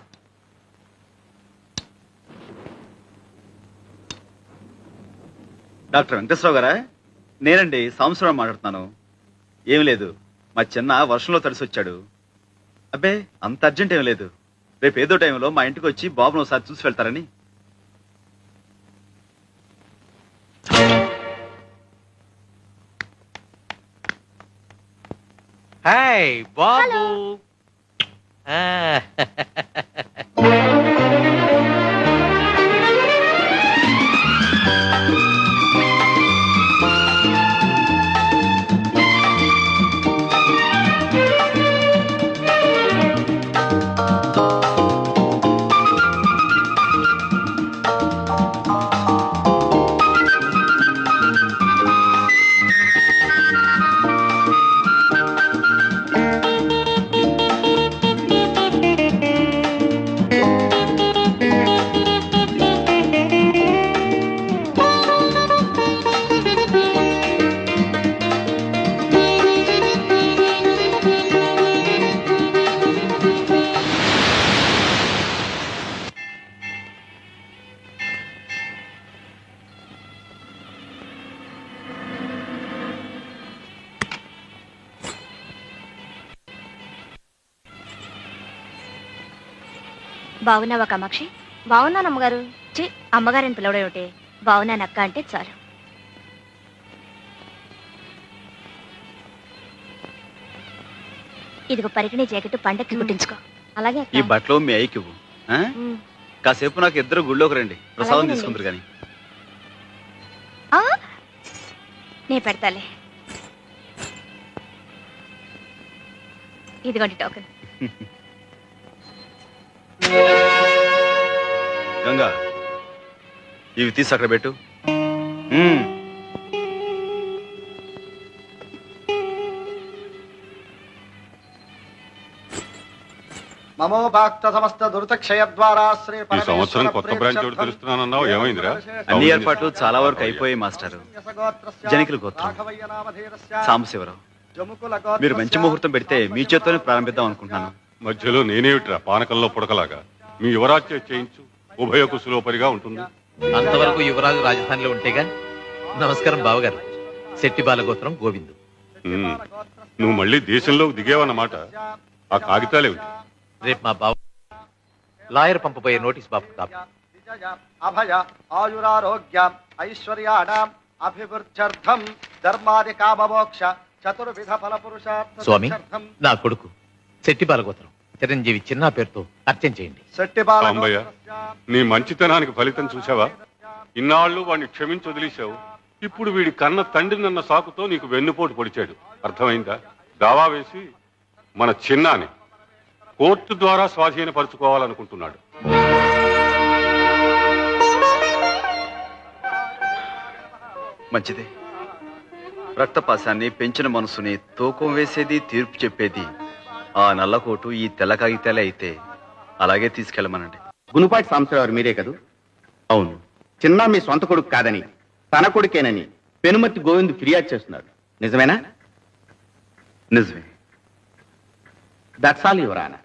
డాక్టర్ వెంకటేశ్వరరావు గారా? నేనండి, సంవత్సరం మాట్లాడుతున్నాను. ఏం లేదు, మా చిన్న వర్షంలో తడిసి వచ్చాడు. అబ్బే, అంత అర్జెంట్ ఏం లేదు. రేపు ఏదో టైంలో మా ఇంటికి వచ్చి బాబును ఒకసారి చూసి వెళ్తారని. హాయ్ బాబు. బావున్నావా కామాక్షి? బావున్నాను అమ్మగారు. అమ్మగారిని పిలవడం ఏమిటి? బావున్నాను అక్క అంటే చాలు. ఇదిగో పరికిణీ జాకెట్ పండక్కి కుట్టించుకో. అలాగే. ఈ బట్టలు మీ అయ్యకి ఇవ్వు. కాసేపు నాకు ఇద్దరు గుళ్ళోకి రండి, ప్రసాదం తీసుకుందరు కానీ. నే పెడతాలే. ఇదిగోండి టోకెన్. గంగా ఇవి తీసి అక్కడ పెట్టు. మమో భక్త సమస్త దురితక్షయ ద్వారా శ్రీ ఈ సంవత్సరం కొత్త బ్రాంచ్ ఒకటి తెలుస్తున్నానన్నావు, ఏమైందిరా? అన్ని ఏర్పాట్లు చాలా వరకు అయిపోయాయి మాస్టర్. జనికుల గోత్రం సాంబశివరావు, మీరు మంచి ముహూర్తం పెడితే మీ చేత్తోనే ప్రారంభిద్దాం అనుకుంటున్నాను. మధ్యలో నేనేమిట్రా పానకంలో పుడకలాగా? మీ యువరాజ్ చేయించు, ఉభయ కుశలోపరిగా ఉంటుంది. అంతవరకు యువరాజు రాజధానిలో ఉంటేగా. నమస్కారం బావగారు. శెట్టి బాలగోత్రం గోవిందు. నువ్వు మళ్ళీ దేశంలోకి దిగేవన్నమాట. ఆ కాగితాలేమిటి? రేపు మా బావ లాయర్ పంపబోయే నోటీస్ బాబు కాపీ. అభయ ఆయురారోగ్య ఐశ్వర్యాణం అభివృద్ధ్యర్థం ధర్మాది కామమోక్ష చతుర్విధ ఫల పురుషార్థ. స్వామి, నా కొడుకు శెట్టి బాలగోత్రం చిరంజీవి చిన్న పేరుతో అర్చన చేయండి. సాంబయ్య, నీ మంచితనానికి ఫలితం చూసావా? ఇన్నాళ్ళు వాడిని క్షమించి వదిలేశావు. ఇప్పుడు వీడి కన్న తండ్రినన్న సాకుతో నీకు వెన్నుపోటు పొడిచాడు. అర్థమైందా? దావా వేసి మన చిన్నాని కోర్టు ద్వారా స్వాధీనపరుచుకోవాలనుకుంటున్నాడు. మంచిదే. రక్తపాశాన్ని పెంచిన మనసుని తూకం వేసేది, తీర్పు చెప్పేది ఆ నల్లకోటు, ఈ తెల్ల కాగితాలే అయితే అలాగే తీసుకెళ్ళమనండి. గునుపాటి సాంబశివరావు మీరే కదూ? అవును. చిన్న మీ సొంత కొడుకు కాదని, తన కొడుకేనని పెనుమతి గోవింద్ ఫిర్యాదు చేస్తున్నాడు. నిజమేనా? నిజమే. That's all your honour.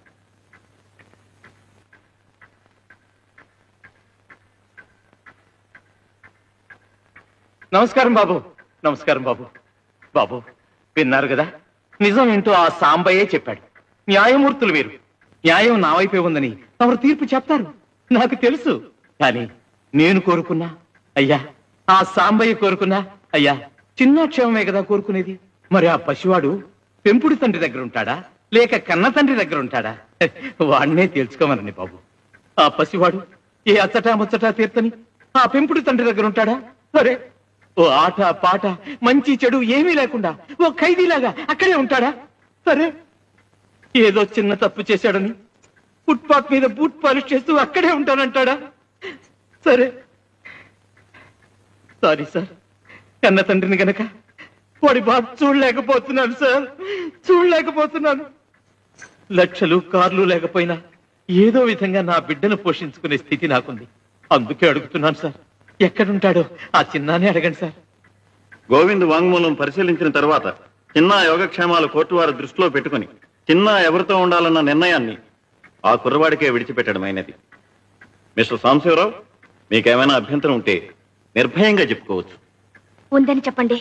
నమస్కారం బాబు. నమస్కారం బాబు. బాబు విన్నారు కదా, నిజం ఏంటో ఆ సాంబయ్యే చెప్పాడు. న్యాయమూర్తులు మీరు. న్యాయం నా వైపే ఉందని తమరు తీర్పు చెప్తారు, నాకు తెలుసు. కానీ నేను కోరుకున్నా అయ్యా, ఆ సాంబయ్య కోరుకున్నా అయ్యా, చిన్న క్షేమమే కదా కోరుకునేది. మరి ఆ పసివాడు పెంపుడు తండ్రి దగ్గర ఉంటాడా లేక కన్న తండ్రి దగ్గర ఉంటాడా? వాడినే తెలుసుకోమనండి బాబు. ఆ పసివాడు ఏ అచ్చటా ముచ్చటా తీర్చని ఆ పెంపుడు తండ్రి దగ్గర ఉంటాడా? సరే, ఓ ఆట పాట మంచి చెడు ఏమీ లేకుండా ఓ ఖైదీలాగా అక్కడే ఉంటాడా? సరే, ఏదో చిన్న తప్పు చేశాడని ఫుట్పాత్ మీద బూట్ పాలిష్ చేస్తూ అక్కడే ఉంటానంటాడా? సరే, సారీ సార్, కన్న తండ్రిని గనక వాడి బాధ చూడలేకపోతున్నాను సార్, చూడలేకపోతున్నాను. లక్షలు కార్లు లేకపోయినా ఏదో విధంగా నా బిడ్డను పోషించుకునే స్థితి నాకుంది. అందుకే అడుగుతున్నాను సార్, ఎక్కడుంటాడో ఆ చిన్నానే అడగండి సార్. గోవింద్ వాంగ్మూలం పరిశీలించిన తర్వాత చిన్న యోగక్షేమాలు కోర్టు వారి దృష్టిలో పెట్టుకుని చిన్న ఎవరితో ఉండాలన్న నిర్ణయాన్ని ఆ కుర్రవాడికే విడిచిపెట్టడమైనది. మిస్టర్ సాంబశివరావు, మీకేమైనా అభ్యంతరం ఉంటే నిర్భయంగా చెప్పుకోవచ్చు. ఉందని చెప్పండి.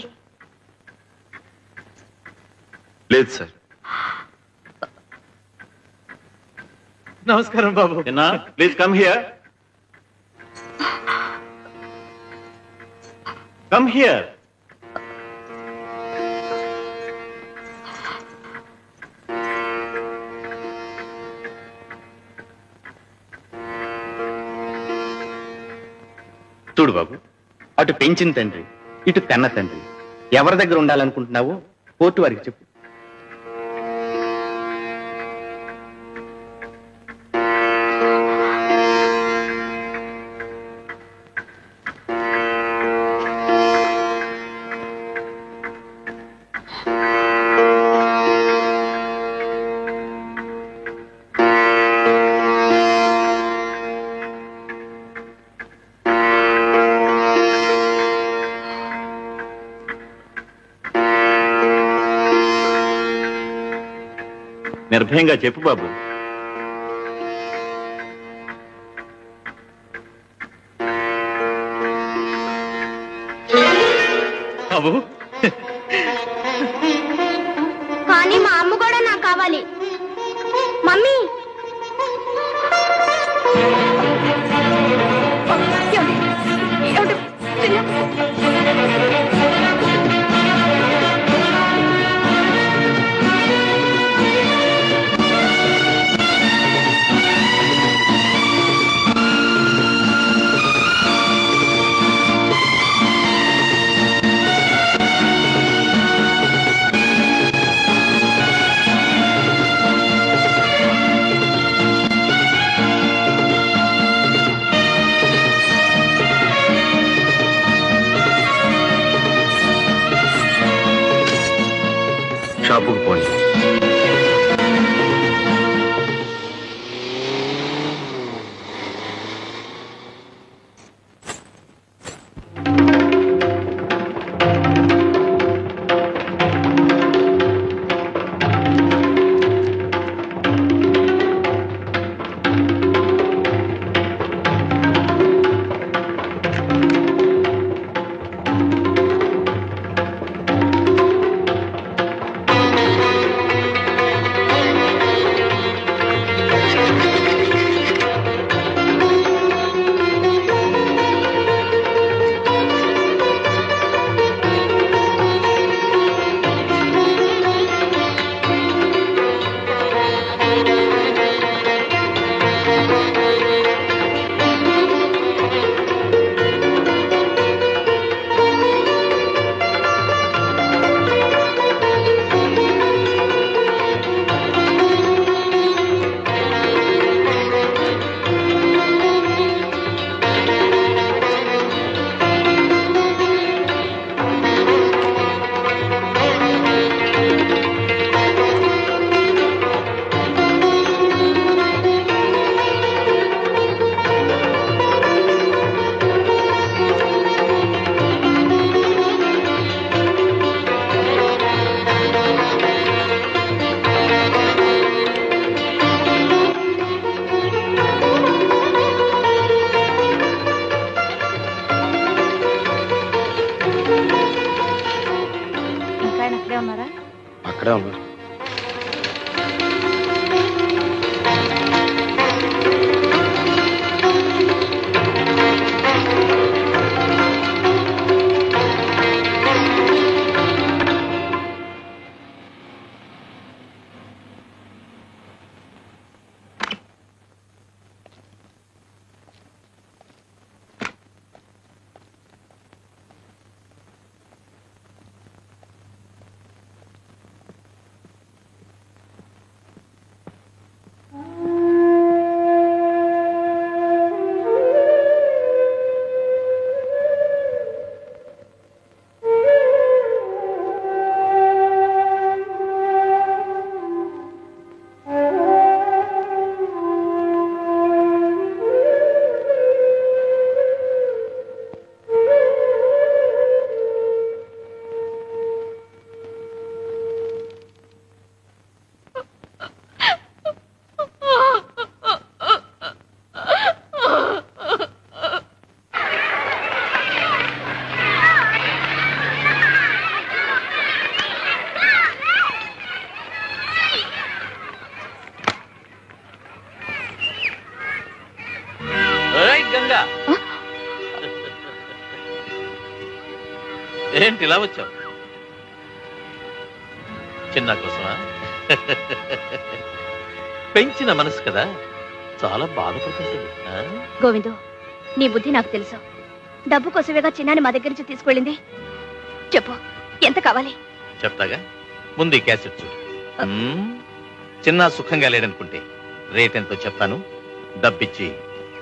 లేదు సార్. నమస్కారం బాబు. చిన్న, please come here. Come here. చూడు బాబు, అటు పెంచిన తండ్రి, ఇటు కన్న తండ్రి, ఎవరి దగ్గర ఉండాలనుకుంటున్నావో కోర్టు వారికి చెప్పు. నిర్భయంగా చెప్పు బాబు. బాబు, కానీ మా అమ్మ కూడా నాకు కావాలి. మమ్మీ, అక్కడే ఉన్నారు. ఏంటి ఇలా వచ్చావు? చిన్న కోసమా? పెంచిన మనసు కదా, చాలా బాధపడుతుంటుంది. గోవిందు, నీ బుద్ధి నాకు తెలుసు. డబ్బు కోసమేగా చిన్నాని మా దగ్గర నుంచి తీసుకువెళ్ళింది. చెప్పు, ఎంత కావాలి? చెప్తాగా, ముందు ఈ క్యాసెట్ చూడు. చిన్న సుఖంగా లేడనుకుంటే రేట్ ఎంతో చెప్తాను, డబ్బిచ్చి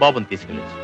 బాబుని తీసుకెళ్ళచ్చు.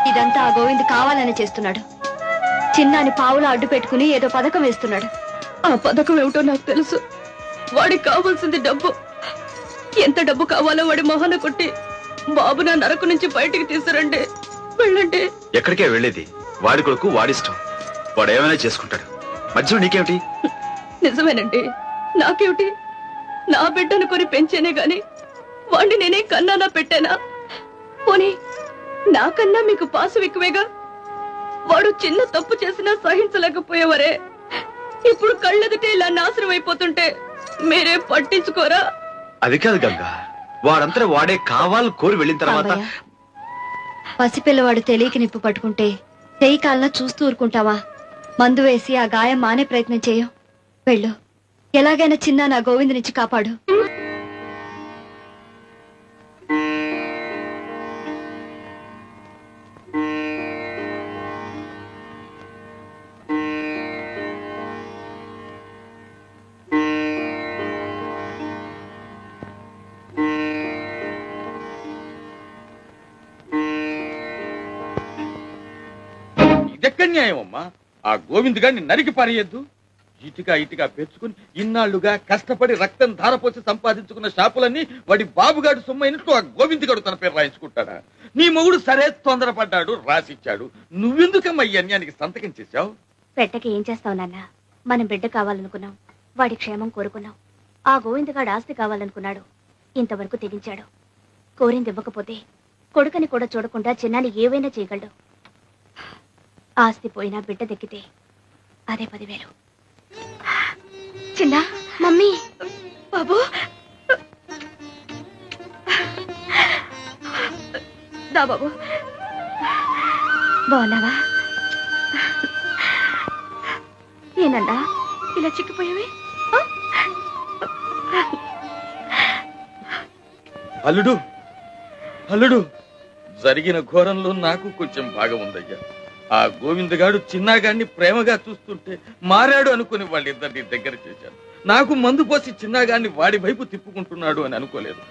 ఇదంతా ఆ గోవింద్ కావాలని చేస్తున్నాడు. చిన్నాని పావులా అడ్డు పెట్టుకుని ఏదో పథకం వేస్తున్నాడు. ఆ పథకం ఏమిటో నాకు తెలుసు. వాడికి కావాల్సింది డబ్బు. ఎంత డబ్బు కావాలో వాడి మొహన కొట్టి బాబు నా నరకు నుంచి బయటికి తీసుకురండి. వెళ్ళండి. ఎక్కడికే వెళ్ళేది? వాడి కొడుకు వాడిష్టం, వాడు ఏమైనా చేసుకుంటాడు. మధ్యలో నీకేమిటి? నిజమేనండి, నాకేమిటి? నా బిడ్డను కొని పెంచేనే గాని వాడిని నేనే కన్నానా పెట్టానా? పోనీ నాకన్నా మీకు పాసు ఎక్కువేగా. వాడు చిన్న తప్పు చేసినా సహించలేకపోయేవారే. ఇప్పుడు కళ్ళెదుటే ఇలా నాశనం అయిపోతుంటే మీరే పట్టించుకోరా? అది కాదు గంగా, వాడంతా వాడే కావాలి కోరి వెళ్ళిన తర్వాత పసిపిల్లవాడు తెలియక నిప్పు పట్టుకుంటే చెయ్యి కాలన చూస్తూ ఊరుకుంటావా? మందు వేసి ఆ గాయం మానే ప్రయత్నం చేయం. వెళ్ళు, ఎలాగైనా చిన్న నా గోవింద్ నుంచి కాపాడు. ఇదెక్కడ న్యాయం అమ్మా? ఆ గోవింద్ గారిని నరికి పారేయద్దు. ఇటుగా పెంచుకుని ఇన్నాళ్లుగా కష్టపడి రక్తం ధారపోసి సంపాదించుకున్న షాపులన్నీ వాడి బాబుగాడు సొమ్మైనట్టు ఆ గోవింద్ గారు తన పేరు రాయించుకుంటాడా? నీ మొగుడు సరే తొందరపడ్డాడు, రాసిచ్చాడు. నువ్వెందుకమ్మా ఈ అన్యానికి సంతకం చేశావు? పెట్టకి ఏం చేస్తావు నాన్న? మనం బిడ్డ కావాలనుకున్నాం, వాడి క్షేమం కోరుకున్నాం. ఆ గోవిందగాడు ఆస్తి కావాలనుకున్నాడు, ఇంతవరకు తెగించాడు. కోరింది ఇవ్వకపోతే కొడుకని కూడా చూడకుండా చిన్నాని ఏవైనా చేయగలడు. ఆస్తి పోయినా బిడ్డ దక్కితే అదే 10,000. చిన్న మమ్మీ, బాబు దా బాబు. బాగున్నావా? ఏనన్నా ఇలా చిక్కిపోయావే? అల్లుడు అల్లుడు, జరిగిన ఘోరంలో నాకు కొంచెం భాగం ఉందయ్యా. ఆ గోవిందగాడు చిన్నాగాడిని ప్రేమగా చూస్తుంటే మారాడు అనుకుని వాళ్ళిద్దరిని దగ్గర చేశాను. నాకు మందు పోసి చిన్నాగాడిని వాడి వైపు తిప్పుకుంటున్నాడు అని అనుకోలేదు.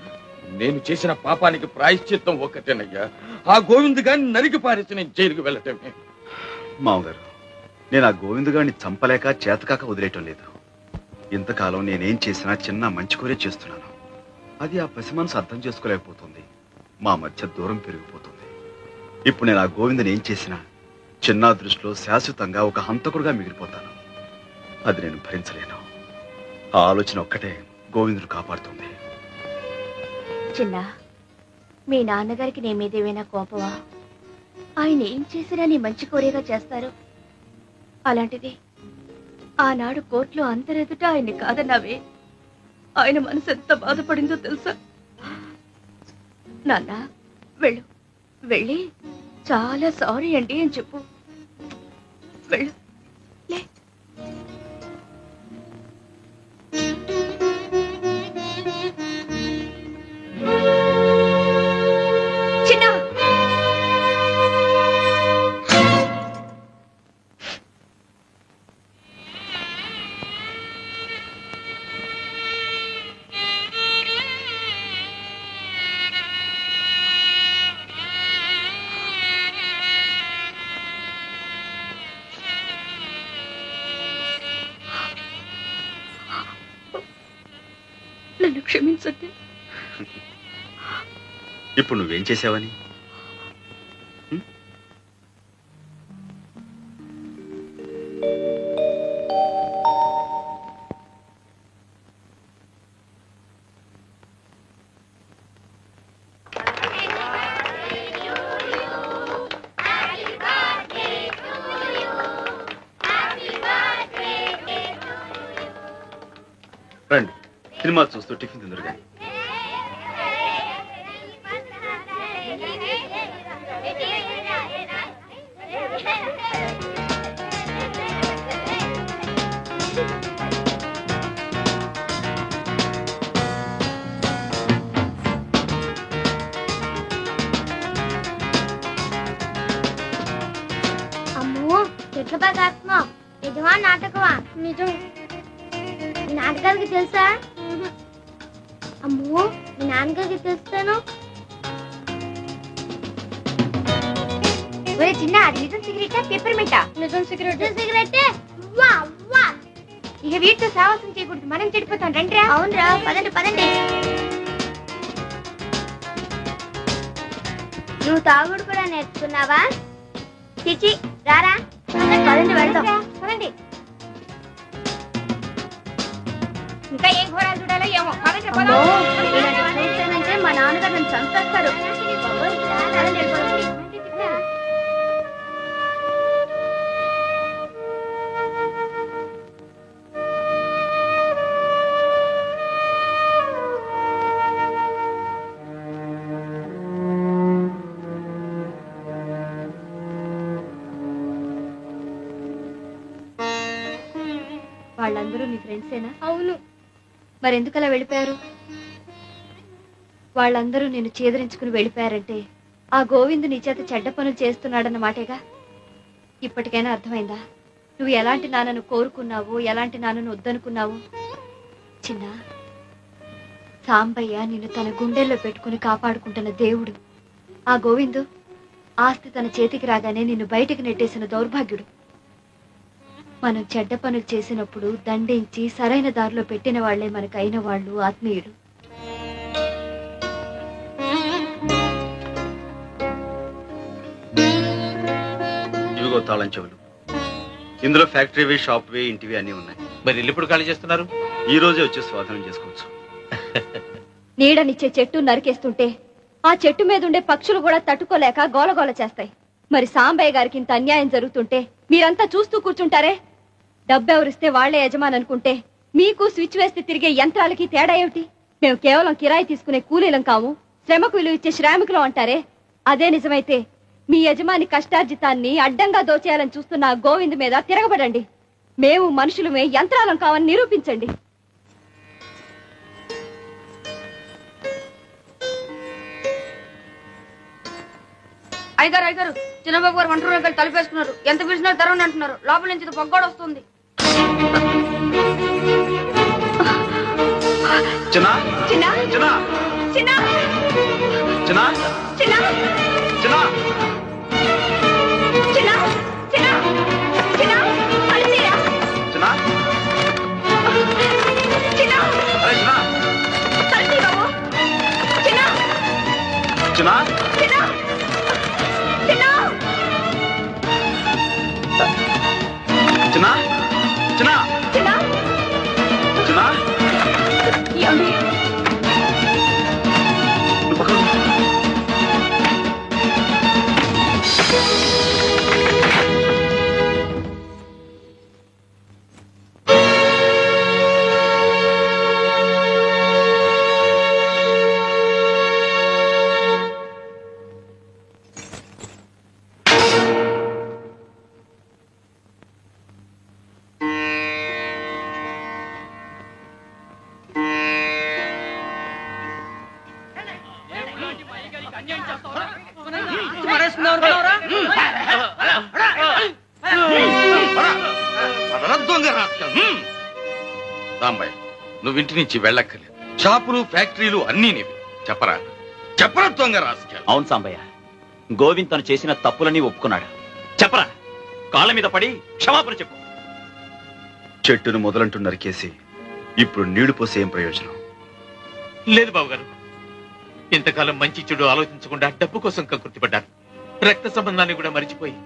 నేను చేసిన పాపానికి ప్రాయశ్చిత్తం ఒక్కటేనయ్యా, ఆ గోవిందగాడిని నరికి పారేసి నేను జైలుకు వెళ్ళటమే. మామగారు, నేను ఆ గోవిందగాడిని చంపలేక చేతకాక వదిలేయటం లేదు. ఇంతకాలం నేనేం చేసినా చిన్న మంచి కోరే చేస్తున్నాను. అది ఆ పసి మనసు అర్థం చేసుకోలేకపోతుంది. మా మధ్య దూరం పెరిగిపోతుంది. ఇప్పుడు నేను ఆ గోవిందని ఏం చేసినా చిన్న దృష్టిలో శాశ్వతంగా ఒక హంతకుడుగా మిగిలిపోతాను. అది నేను భరించలేను. ఆ ఆలోచన ఒక్కటే గోవిందుడు కాపాడుతుంది. చిన్న, మీ నాన్నగారికి నీ మీదేమైనా కోపమా? ఆయన ఏం చేసినా నీ మంచి కోరేగా చేస్తారు. అలాంటిది ఆనాడు కోర్టులో అందరెదుట ఆయన్ని కాదన్నావే. ఆయన మనసు ఎంత బాధపడిందో తెలుసా? నాన్న, వెళ్ళు, వెళ్ళి చాలా సారీ అండి అని చెప్పు. వెళ్ళు. చిన్న, నన్ను క్షమించండి. ఇప్పుడు నువ్వేం చేసావని? రండి, సినిమా చూస్తూ టిఫిన్ తిందురు కానీ. అమ్మో, చెట్ల పై కాస్తున్నావు. నిజమా నాటకమా? నిజం. మీ నాన్నగారికి తెలుసా? అమ్మో, మీ నాన్నగారికి తెలుస్తాను. ఒరే చిన్న అది నిజం సిగరెటా పెప్పర్మెంటా? నిజం సిగరెట్. వా వా. ఇక వీటితో సావాసం చేయకూడదు, మనం చెడిపోతాం. రండి. అవునరా, పదండి పదండి. నువ్వు తాగుడు కూడా నేర్చుకున్నావా? చిచి రారా, పదండి వెళ్దాం. పదండి. ఇంకా ఏం ఘోరాలు చూడాలో ఏమో. పదండి చూసానంటే మా నాన్నగారు నన్ను చంపేస్తారు. వాళ్ళందరూ నీ ఫ్రెండ్సేనా? అవును. మరెందుకు అలా వెళ్ళిపోయారు? వాళ్ళందరూ నిన్ను చేదరించుకుని వెళ్ళిపోయారంటే ఆ గోవిందు నీ చేత చెడ్డ పనులు చేస్తున్నాడన్న మాటేగా. ఇప్పటికైనా అర్థమైందా నువ్వు ఎలాంటి నాన్నను కోరుకున్నావు, ఎలాంటి నాన్నను వద్దనుకున్నావు? చిన్న సాంబయ్య నిన్ను తన గుండెల్లో పెట్టుకుని కాపాడుకుంటున్న దేవుడు. ఆ గోవిందు ఆస్తి తన చేతికి రాగానే నిన్ను బయటికి నెట్టేసిన దౌర్భాగ్యుడు. మనం చెడ్డ పనులు చేసినప్పుడు దండించి సరైన దారిలో పెట్టిన వాళ్లే మనకైన వాళ్ళు ఆత్మీయుడు. ఇవిగో తాళం చెవులు. ఇందులో ఫ్యాక్టరీవి, షాప్వి, ఇంటివి అన్ని ఉన్నాయి. మరి ఇల్లు ఇప్పుడు ఖాళీ చేస్తున్నారు? ఈ రోజే వచ్చి స్వాధీనం చేసుకోవచ్చు. నీడనిచ్చే చెట్టు నరికేస్తుంటే ఆ చెట్టు మీద ఉండే పక్షులు కూడా తట్టుకోలేక గోలగోల చేస్తాయి. మరి సాంబయ్య గారికి ఇంత అన్యాయం జరుగుతుంటే మీరంతా చూస్తూ కూర్చుంటారే? డబ్బెవరిస్తే వాళ్లే యజమాని అనుకుంటే మీకు స్విచ్ వేస్తే తిరిగే యంత్రాలకి తేడా ఏమిటి? మేము కేవలం కిరాయి తీసుకునే కూలీలం కాము, శ్రమకు విలువ ఇచ్చే శ్రామికులం అంటారే? అదే నిజమైతే మీ యజమాని కష్టార్జితాన్ని అడ్డంగా దోచేయాలని చూస్తున్న గోవింద్ మీద తిరగబడండి. మేము మనుషులమే, యంత్రాలం కావని నిరూపించండి. అయ్యగారు చిన్నబాబు గారు వంట రూపాయలు తలుపేసుకున్నారు. ఎంత పిలిచినా తెరవని అంటున్నారు. లోపల నుంచి పొగ్గోడు వస్తుంది. చిన్నా చిన్నా చిన్నా చిన్న చిన్నా చిన్న చిన్నా చిన్న చిన్న చిన్న అలిసిరా చిన్నా చిన్న అరే చిన్నా కలిసి బాబు చిన్న చిన్నా చిన్న చిన్న చిన్నా చిన్నా చిన్న చిన్నా ఏమండి? రాంబాయ్, నువ్వు ఇంటి నుంచి వెళ్ళక్కర్లేదు. షాపులు, ఫ్యాక్టరీలు అన్నీ నీవి. చెప్పరా చెప్పరా దొంగ రాస్కెల్. అవును సాంబయ్య, గోవింద్ తను చేసిన తప్పులని ఒప్పుకున్నాడు. చెప్పరా, కాళ్ళ మీద పడి క్షమాపణ చెప్పు. చెట్టును మొదలంటూ నరికేసి ఇప్పుడు నీళ్లు పోసే ఏం ప్రయోజనం? లేదు బాబుగారు, ఇంతకాలం మంచి చెడు ఆలోచించకుండా డబ్బు కోసం కక్కుర్తిపడ్డాను. రక్త సంబంధాన్ని కూడా మరిచిపోయి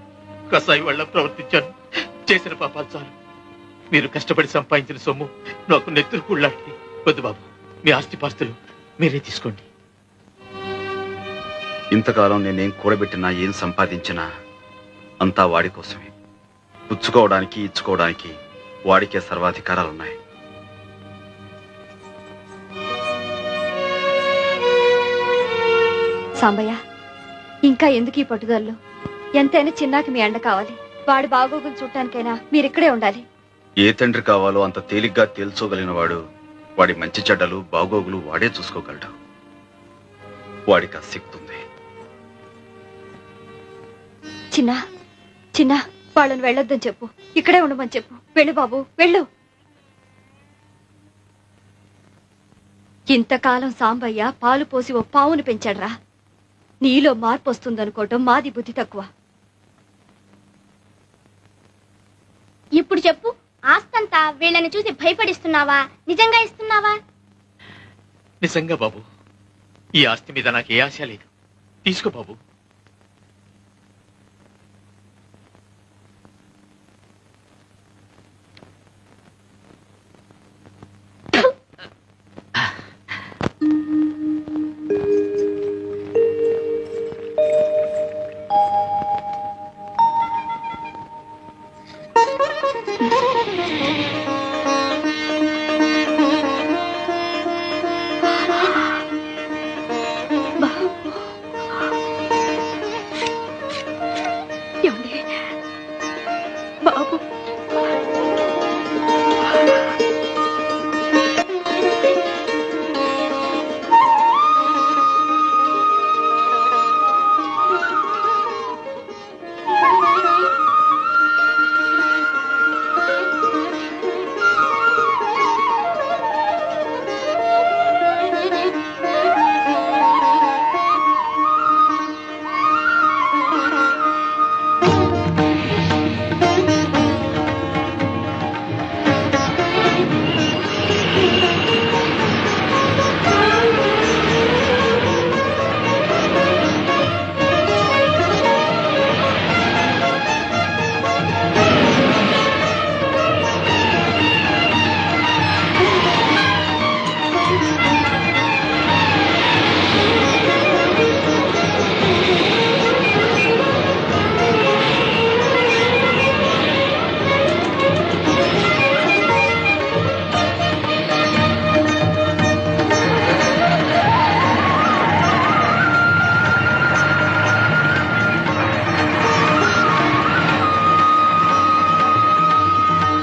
కసాయి వాళ్ళ ప్రవర్తించాను. చేసిన పాపాలు చాలు. మీరు కష్టపడి సంపాదించిన సొమ్ము నాకు నెత్తురు కూళ్ళాంటిది. వద్దు బాబు, మీ ఆస్తిపాస్తులు మీరే తీసుకోండి. ఇంతకాలం నేనేం కూడబెట్టినా, ఏం సంపాదించినా అంతా వాడి కోసమే. పుచ్చుకోవడానికి, ఇచ్చుకోవడానికి వాడికే సర్వాధికారాలున్నాయి. సాంబయ్య, ఇంకా ఎందుకు ఈ పట్టుదలలో? ఎంతైనా చిన్నాకి మీ అండ కావాలి. వాడి బాగోగులు చూడటానికైనా మీరిక్కడే ఉండాలి. ఏ తండ్రి కావాలో అంత తేలిగ్గా తేల్చోగలిగిన వాడు వాడి మంచి చెడ్డలు, బాగోగులు వాడే చూసుకోగలడు. వాడికి ఆ శక్తి ఉంది. చిన్న చిన్న వాళ్ళని వెళ్ళొద్దని చెప్పు, ఇక్కడే ఉండమని చెప్పు. వెళ్ళు బాబు, వెళ్ళు. ఇంతకాలం సాంబయ్య పాలు పోసి ఓ పావును పెంచాడ్రా. నీలో మార్పు వస్తుందనుకోవటం మాది బుద్ధి తక్కువ. ఇప్పుడు చెప్పు, ఆస్తంతా వీళ్ళని చూసి భయపడిస్తున్నావా, నిజంగా ఇస్తున్నావా? నిజంగా బాబు, ఈ ఆస్తి మీద నాకు ఏ ఆశ లేదు. తీసుకో బాబు.